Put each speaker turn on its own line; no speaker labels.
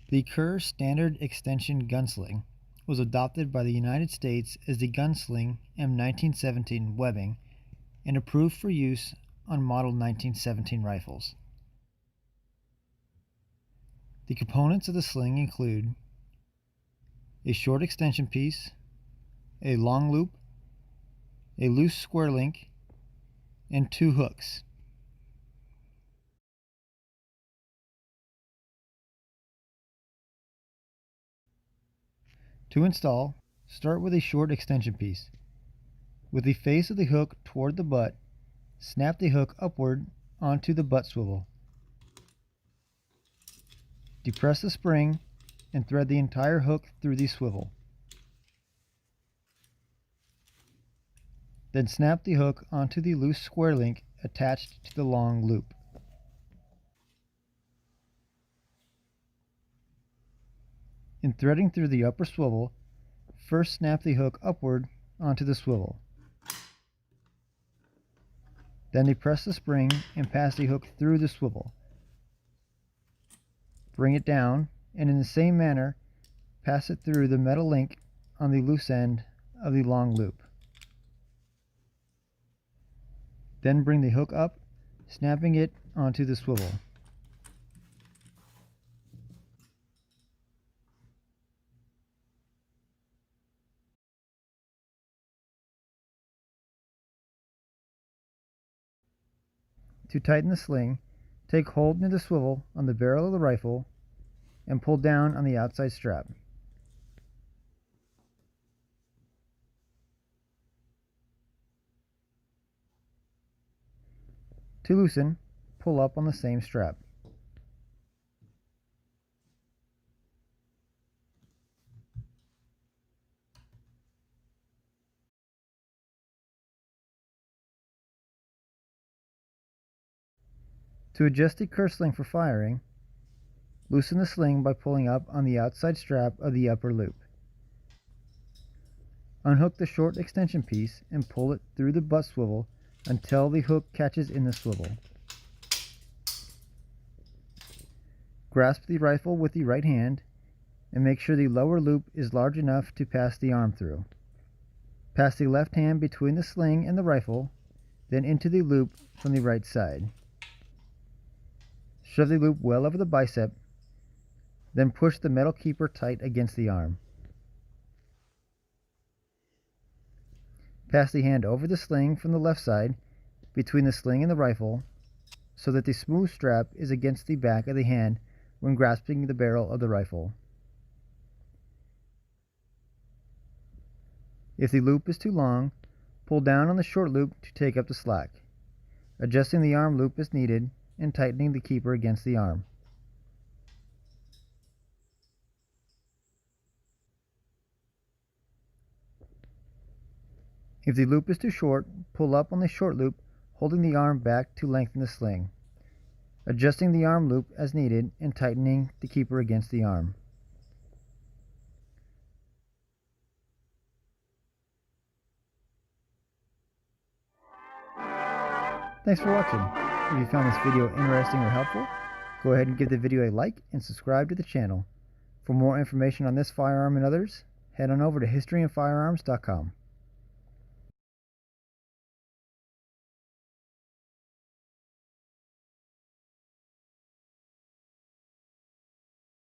The Kerr Standard Extension Gun Sling was adopted by the United States as the Gun Sling M1917 webbing and approved for use on Model 1917 rifles. The components of the sling include a short extension piece, a long loop, a loose square link, and 2 hooks. To install, start with a short extension piece. With the face of the hook toward the butt, snap the hook upward onto the butt swivel. Depress the spring and thread the entire hook through the swivel. Then snap the hook onto the loose square link attached to the long loop. In threading through the upper swivel, first snap the hook upward onto the swivel. Then depress the spring and pass the hook through the swivel. Bring it down, and in the same manner, pass it through the metal link on the loose end of the long loop. Then bring the hook up, snapping it onto the swivel. To tighten the sling, take hold near the swivel on the barrel of the rifle and pull down on the outside strap. To loosen, pull up on the same strap. To adjust the Kerr sling for firing, loosen the sling by pulling up on the outside strap of the upper loop. Unhook the short extension piece and pull it through the butt swivel until the hook catches in the swivel. Grasp the rifle with the right hand and make sure the lower loop is large enough to pass the arm through. Pass the left hand between the sling and the rifle, then into the loop from the right side. Shove the loop well over the bicep, then push the metal keeper tight against the arm. Pass the hand over the sling from the left side, between the sling and the rifle, so that the smooth strap is against the back of the hand when grasping the barrel of the rifle. If the loop is too long, pull down on the short loop to take up the slack, adjusting the arm loop as needed and tightening the keeper against the arm. If the loop is too short, pull up on the short loop, holding the arm back to lengthen the sling, adjusting the arm loop as needed and tightening the keeper against the arm. Thanks for watching. If you found this video interesting or helpful, go ahead and give the video a like and subscribe to the channel. For more information on this firearm and others, head on over to historyandfirearms.com.